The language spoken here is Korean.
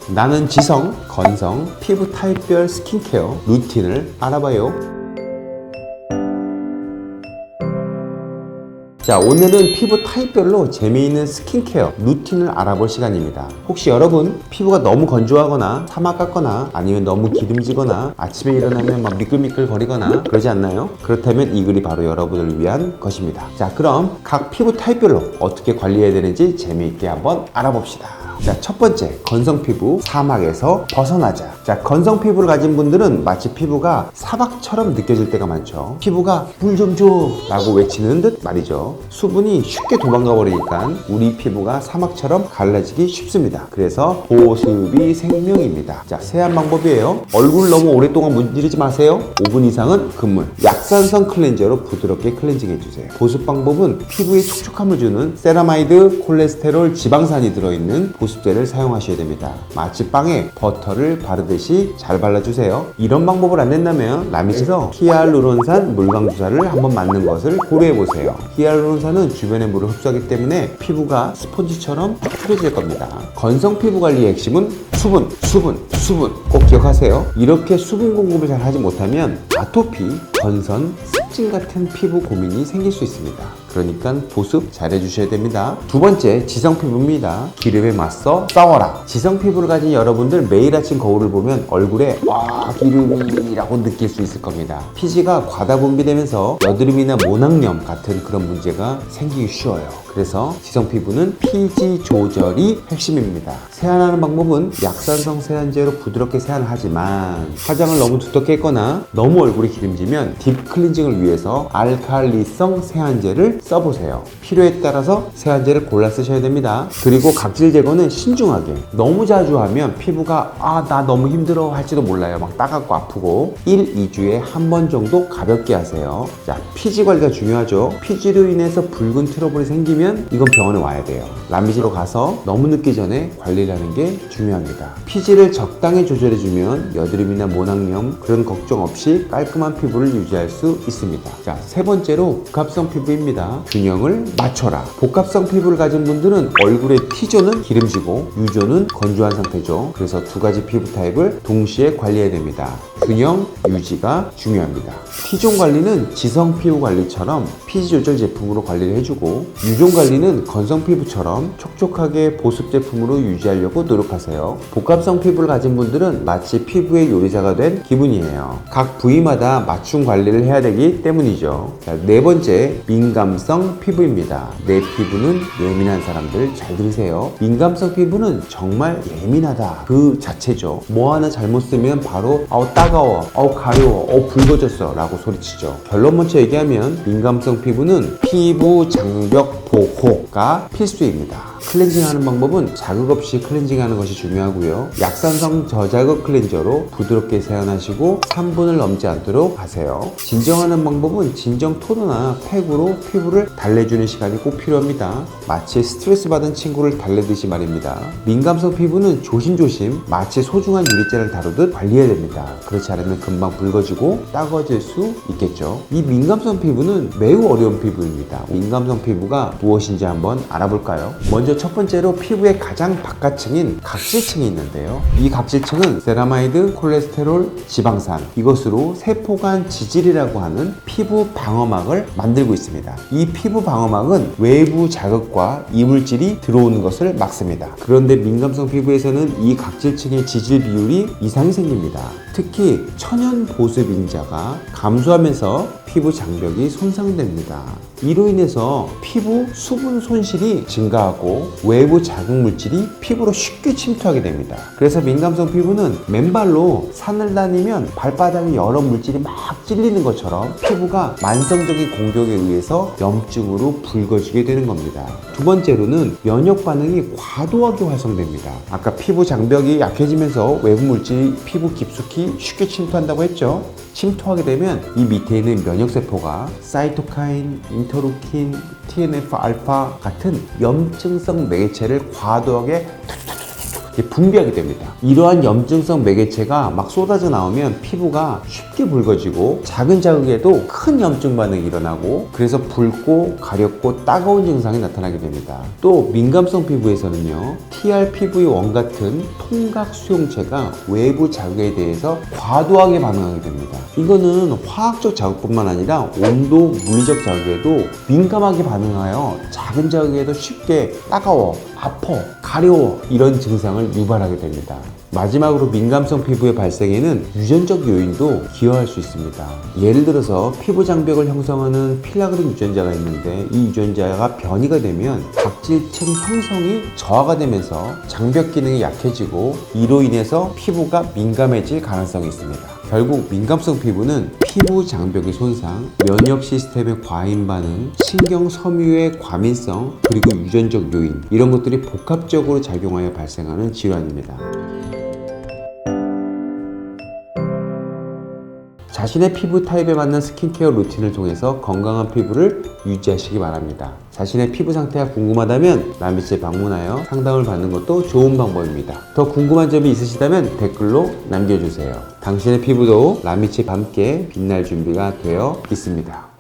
나는 지성, 건성, 피부 타입별 스킨케어 루틴을 알아봐요. 자, 오늘은 피부 타입별로 재미있는 스킨케어 루틴을 알아볼 시간입니다. 혹시 여러분 피부가 너무 건조하거나 사막 같거나 아니면 너무 기름지거나 아침에 일어나면 막 미끌미끌 거리거나 그러지 않나요? 그렇다면 이 글이 바로 여러분을 위한 것입니다. 자, 그럼 각 피부 타입별로 어떻게 관리해야 되는지 재미있게 한번 알아봅시다. 자, 첫 번째, 건성 피부, 사막에서 벗어나자. 자, 건성 피부를 가진 분들은 마치 피부가 사막처럼 느껴질 때가 많죠. 피부가 물 좀 줘 라고 외치는 듯 말이죠. 수분이 쉽게 도망가 버리니까 우리 피부가 사막처럼 갈라지기 쉽습니다. 그래서 보습이 생명입니다. 자, 세안 방법이에요. 얼굴 너무 오랫동안 문지르지 마세요. 5분 이상은 금물, 약산성 클렌저로 부드럽게 클렌징 해주세요. 보습 방법은 피부에 촉촉함을 주는 세라마이드, 콜레스테롤, 지방산이 들어있는 보습제를 사용하셔야 됩니다. 마치 빵에 버터를 바르듯이 잘 발라주세요. 이런 방법을 안 된다면 라미에서 히알루론산 물광 주사를 한번 맞는 것을 고려해보세요. 히알루론산은 주변의 물을 흡수하기 때문에 피부가 스펀지처럼 촉촉해질 겁니다. 건성 피부 관리의 핵심은 수분 꼭 기억하세요. 이렇게 수분 공급을 잘 하지 못하면 아토피, 건선, 습진 같은 피부 고민이 생길 수 있습니다. 그러니까 보습 잘 해주셔야 됩니다. 두 번째, 지성 피부입니다. 기름에 맞서 싸워라. 지성 피부를 가진 여러분들 매일 아침 거울을 보면 얼굴에 와 기름이라고 느낄 수 있을 겁니다. 피지가 과다 분비되면서 여드름이나 모낭염 같은 그런 문제가 생기기 쉬워요. 그래서 지성 피부는 피지 조절이 핵심입니다. 세안하는 방법은 약산성 세안제로 부드럽게 세안을 하지만 화장을 너무 두텁게 했거나 너무 얼굴이 기름지면 딥 클렌징을 위해서 알칼리성 세안제를 써보세요. 필요에 따라서 세안제를 골라 쓰셔야 됩니다. 그리고 각질 제거는 신중하게. 너무 자주 하면 피부가 나 너무 힘들어 할지도 몰라요. 막 따갑고 아프고 1, 2주에 한 번 정도 가볍게 하세요. 자, 피지 관리가 중요하죠. 피지로 인해서 붉은 트러블이 생기면 이건 병원에 와야 돼요. 라미지로 가서 너무 늦기 전에 관리를 하는 게 중요합니다. 피지를 적당히 조절해주면 여드름이나 모낭염 그런 걱정 없이 깔끔한 피부를 유지할 수 있습니다. 자, 세 번째로 복합성 피부입니다. 균형을 맞춰라. 복합성 피부를 가진 분들은 얼굴의 T존은 기름지고 U존은 건조한 상태죠. 그래서 두 가지 피부 타입을 동시에 관리해야 됩니다. 균형 유지가 중요합니다. T존 관리는 지성 피부 관리처럼 피지 조절 제품으로 관리를 해주고 U존 관리는 건성 피부처럼 촉촉하게 보습 제품으로 유지하려고 노력하세요. 복합성 피부를 가진 분들은 마치 피부의 요리사가 된 기분이에요. 각 부위마다 맞춤 관리를 해야 되기 때문이죠. 자, 네 번째, 민감성 피부입니다. 내 피부는 예민한 사람들 잘 들으세요. 민감성 피부는 정말 예민하다 그 자체죠. 뭐 하나 잘못 쓰면 바로 따가워, 가려워, 붉어졌어 라고 소리치죠. 결론 먼저 얘기하면 민감성 피부는 피부 장벽 보호가 필수입니다. 클렌징하는 방법은 자극 없이 클렌징하는 것이 중요하고요. 약산성 저자극 클렌저로 부드럽게 세안하시고 3분을 넘지 않도록 하세요. 진정하는 방법은 진정 토너나 팩으로 피부를 달래주는 시간이 꼭 필요합니다. 마치 스트레스 받은 친구를 달래듯이 말입니다. 민감성 피부는 조심조심 마치 소중한 유리잔을 다루듯 관리해야 됩니다. 그렇지 않으면 금방 붉어지고 따가워질 수 있겠죠. 이 민감성 피부는 매우 어려운 피부입니다. 민감성 피부가 무엇인지 한번 알아볼까요? 먼저 첫 번째로 피부의 가장 바깥층인 각질층이 있는데요. 이 각질층은 세라마이드, 콜레스테롤, 지방산 이것으로 세포간 지질이라고 하는 피부 방어막을 만들고 있습니다. 이 피부 방어막은 외부 자극과 이물질이 들어오는 것을 막습니다. 그런데 민감성 피부에서는 이 각질층의 지질 비율이 이상이 생깁니다. 특히 천연 보습 인자가 감소하면서 피부 장벽이 손상됩니다. 이로 인해서 피부 수분 손실이 증가하고 외부 자극 물질이 피부로 쉽게 침투하게 됩니다. 그래서 민감성 피부는 맨발로 산을 다니면 발바닥에 여러 물질이 막 찔리는 것처럼 피부가 만성적인 공격에 의해서 염증으로 붉어지게 되는 겁니다. 두 번째로는 면역 반응이 과도하게 활성됩니다. 아까 피부 장벽이 약해지면서 외부 물질이 피부 깊숙이 쉽게 침투한다고 했죠. 침투하게 되면 이 밑에 있는 면역세포가 사이토카인, 인터루킨, TNF-알파 같은 염증성 매개체를 과도하게 이게 분비하게 됩니다. 이러한 염증성 매개체가 막 쏟아져 나오면 피부가 쉽게 붉어지고 작은 자극에도 큰 염증 반응이 일어나고 그래서 붉고 가렵고 따가운 증상이 나타나게 됩니다. 또 민감성 피부에서는요, TRPV 원 같은 통각 수용체가 외부 자극에 대해서 과도하게 반응하게 됩니다. 이거는 화학적 자극뿐만 아니라 온도, 물리적 자극에도 민감하게 반응하여 작은 자극에도 쉽게 따가워, 아파, 가려워 이런 증상을 유발하게 됩니다. 마지막으로 민감성 피부의 발생에는 유전적 요인도 기여할 수 있습니다. 예를 들어서 피부 장벽을 형성하는 필라그린 유전자가 있는데 이 유전자가 변이가 되면 각질층 형성이 저하가 되면서 장벽 기능이 약해지고 이로 인해서 피부가 민감해질 가능성이 있습니다. 결국 민감성 피부는 피부 장벽의 손상, 면역 시스템의 과민 반응, 신경 섬유의 과민성, 그리고 유전적 요인 이런 것들이 복합적으로 작용하여 발생하는 질환입니다. 자신의 피부 타입에 맞는 스킨케어 루틴을 통해서 건강한 피부를 유지하시기 바랍니다. 자신의 피부 상태가 궁금하다면 라미치에 방문하여 상담을 받는 것도 좋은 방법입니다. 더 궁금한 점이 있으시다면 댓글로 남겨주세요. 당신의 피부도 라미치와 함께 빛날 준비가 되어 있습니다.